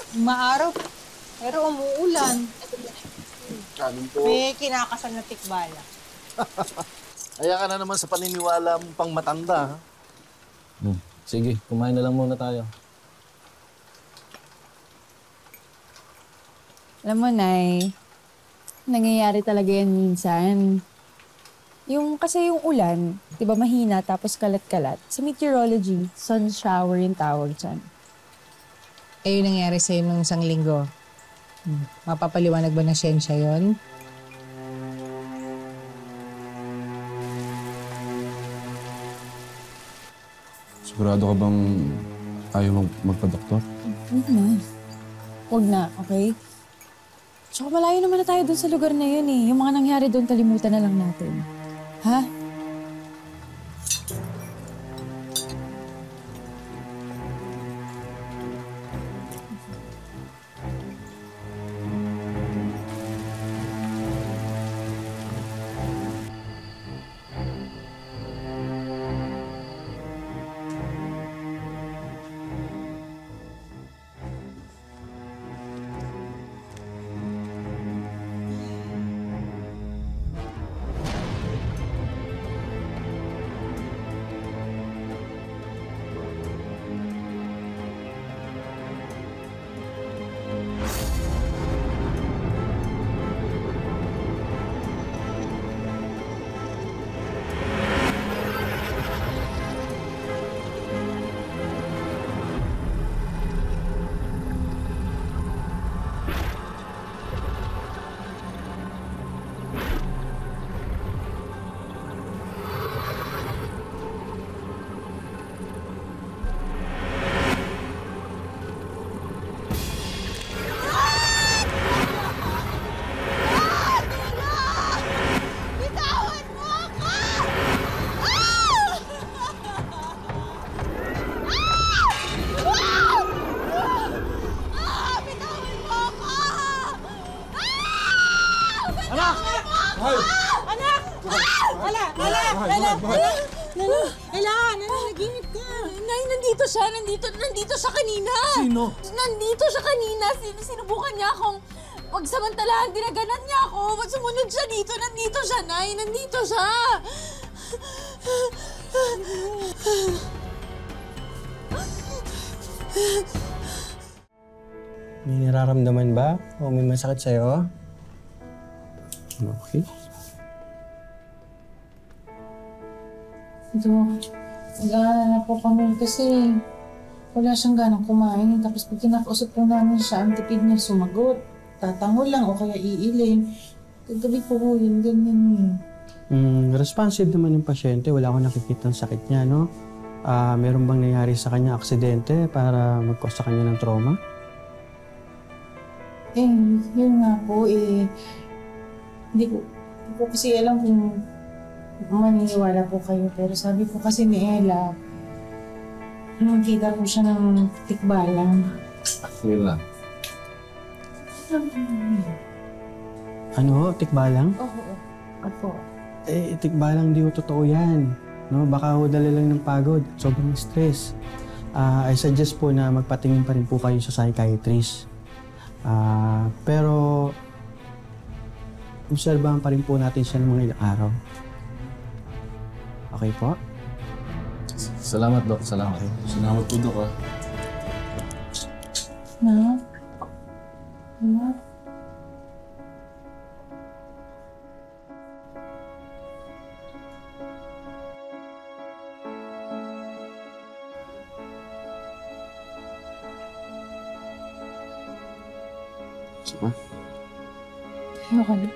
Maaraw, pero umuulan. Kanin po. May kinakasal na tikbala. Kaya ka na naman sa paniniwala mong pang matanda, ha? Sige, kumain na lang muna tayo. Alam mo, Nay, nangyayari talaga yan minsan. Kasi yung ulan, di ba mahina tapos kalat-kalat. Sa meteorology, sun shower yung tawag dyan. Eh, yung nangyari sa'yo nung isang linggo. Mapapaliwanag ba ng siyensya yun? Sigurado ka bang ayaw magpa-doktor? Huwag na. Huwag na, okay? Tsaka malayo naman na tayo dun sa lugar na yun eh. Yung mga nangyari dun, kalimutan na lang natin. Ha? Naginip ka. Nay, nandito siya. Nandito siya kanina. Sino? Nandito siya kanina. Sinubukan niya akong pagsamantalahan. Dinaganan niya ako. Sumunod siya dito. Nandito siya, Nay. Nandito siya. May nararamdaman ba? O may masakit sa'yo? Okay. Nag-aalala po kami kasi wala siyang ganang kumain. Tapos pag kinakausap po namin siya, ang tipid niya sumagot. Tatango lang o kaya iiling. Kagabi po po yun, ganyan Responsive naman yung pasyente. Wala akong nakikita ng sakit niya, no? Meron bang nangyari sa kanya aksidente para mag-cause sa kanya ng trauma? Yun nga po hindi ko kasi alam kung maniniwala po kayo. Pero sabi po kasi ni Ella, nakita po siya ng tikbalang. Ella. Ano? Tikbalang? Oo. Opo. Tikbalang di ko totoo yan. No? Baka ho dala lang ng pagod. Sobrang stress. I suggest po na magpatingin pa rin po kayo sa psychiatrist. Pero obserbahan pa rin po natin siya ng mga ilang araw. Okay po? Salamat, Dok. Salamat. Salamat po, Dok, ah. Na? Anak? Sama? Ayoko na.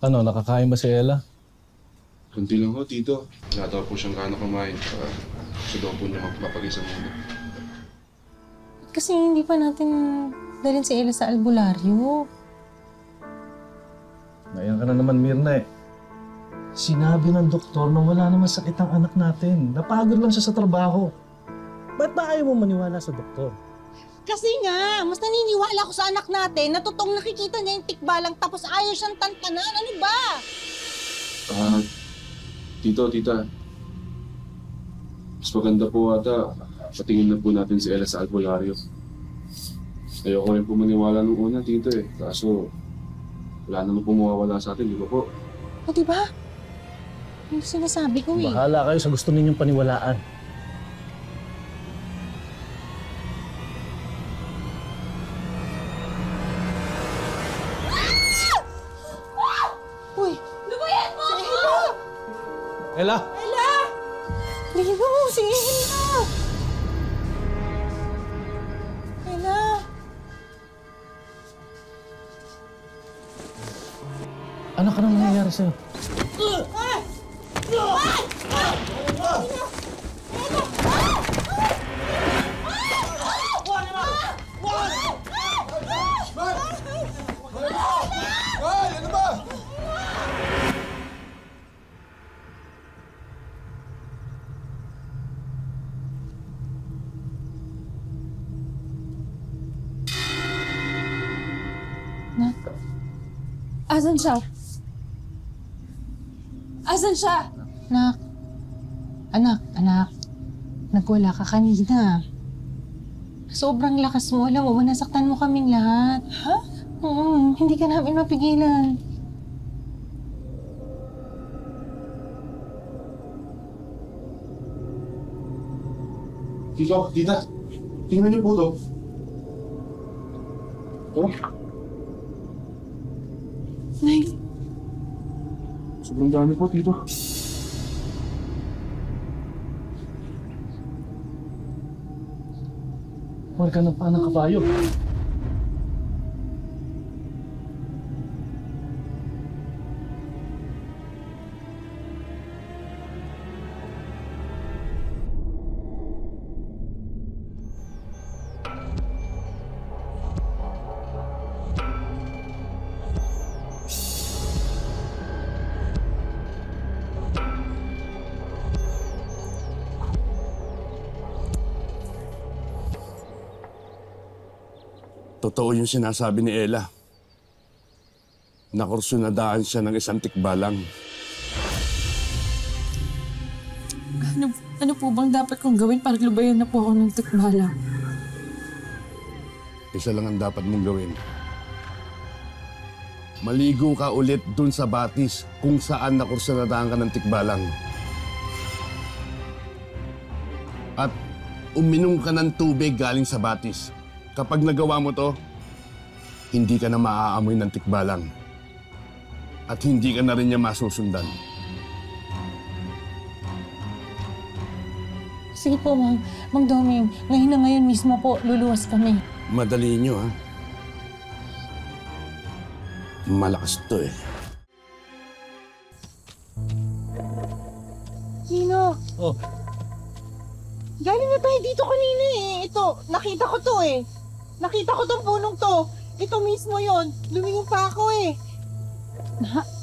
Ano, nakakain ba si Ella? Kunti lang ho, Tito. Wala daw po siyang gano'ng kumain. Gusto daw po niya magpapag-isa muna. Kasi hindi pa natin dalhin si Ella sa albularyo. Ngayon ka na naman, Mirna eh. Sinabi ng doktor na wala naman sakit ang anak natin. Napagod lang siya sa trabaho. Ba't ba ayaw mo maniwala sa doktor? Kasi nga, mas naniniwala ko sa anak natin na totoong nakikita niya yung tikbalang tapos ayaw siyang tantanan. Ano ba? Tito, tita. Mas maganda po ata, patingin na po natin si Ella sa albularyo. Ayoko rin po maniwala nung una, tito eh. Kaso, wala naman po mawawala sa atin, di ba po? O diba? Yung sinasabi ko eh. Bahala kayo sa gusto ninyong paniwalaan. Uy! Lumayan mo Si ako! Ella! Ella! Lino! Si Ella! Ella! Ano ka nang nangyayari sa'yo? Asan siya? Asan siya? Anak. Nagwala ka kanina. Sobrang lakas mo. Alam mo, nasaktan mo kaming lahat. Ha? Hindi ka namin mapigilan. Tito, tita. Tingnan niyo po to. Oh, Nay, sobrang dami po, tito. Huwag ka ng panang kabayo. Totoo yung sinasabi ni Ella. Nakursunadaan siya ng isang tikbalang. Ano po bang dapat kong gawin para lubayan na po ako ng tikbalang? Isa lang ang dapat mong gawin. Maligo ka ulit dun sa batis kung saan nakursunadaan ka ng tikbalang. At uminom ka ng tubig galing sa batis. Kapag nagawa mo to, hindi ka na maaamoy ng tikbalang. At hindi ka na rin niya masusundan. sige po, Mang Doming. Ngayon mismo po, luluwas kami. Madali nyo, ha? Malakas to, eh. Nino! Oh. Galing na tayo dito kanina eh. Ito, nakita ko to eh. Nakita ko tong punong to. Ito mismo yon. Lumingon pa ako eh.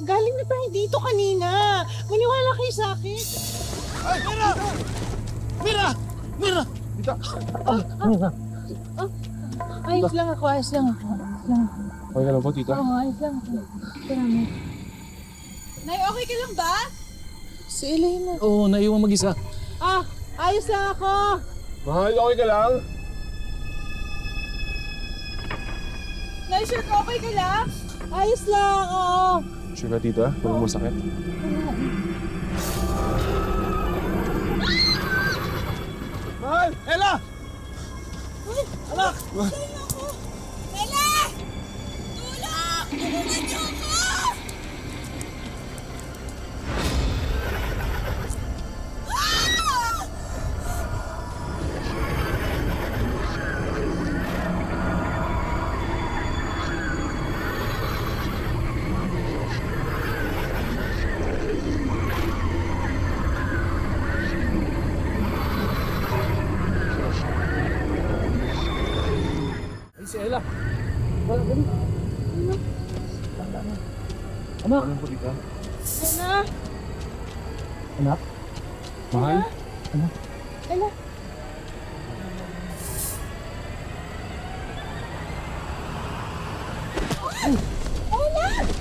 Galing na tayo dito kanina. Maniwala kayo sa akin. Ay! Mira! Mira! Mira! Ayos lang ako. Okay ka lang po, tita? Oo, ayos lang ako. Salamat. Nay, okay ka lang ba? Si Elena. Oo, naiwan mag-isa. Ayos lang ako. Mahal, okay ka lang? Nay, sure ka okay ka lang? Ayos lang, oo. Sure ka, tita? Walang masakit? Mahal! Ella! Anak! Ella! Tulong! Tulungan niyo ako! Ay, si Ella. Wala ka rin. Anak! Ano po, tita? Ella! Anak? Mahal? Ella! Ella!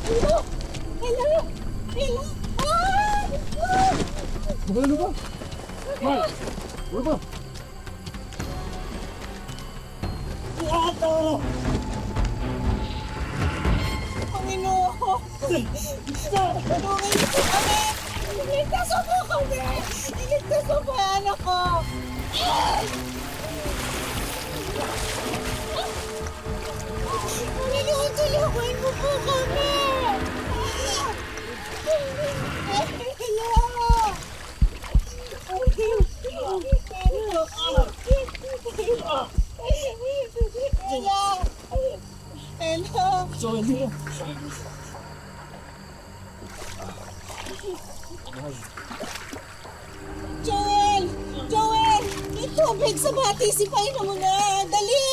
Hello! Hello! Hello! Ah! Ano ba? Mal! Ano ba? Yato! Panginoon! Tulungan niyo po kami! Iligtas mo po kami! Iligtas mo po ang anak ko! Panginoon, tulungan mo po kami! Hello! Joel! Joel! May tubig sa bati, sipain mo na! Dali!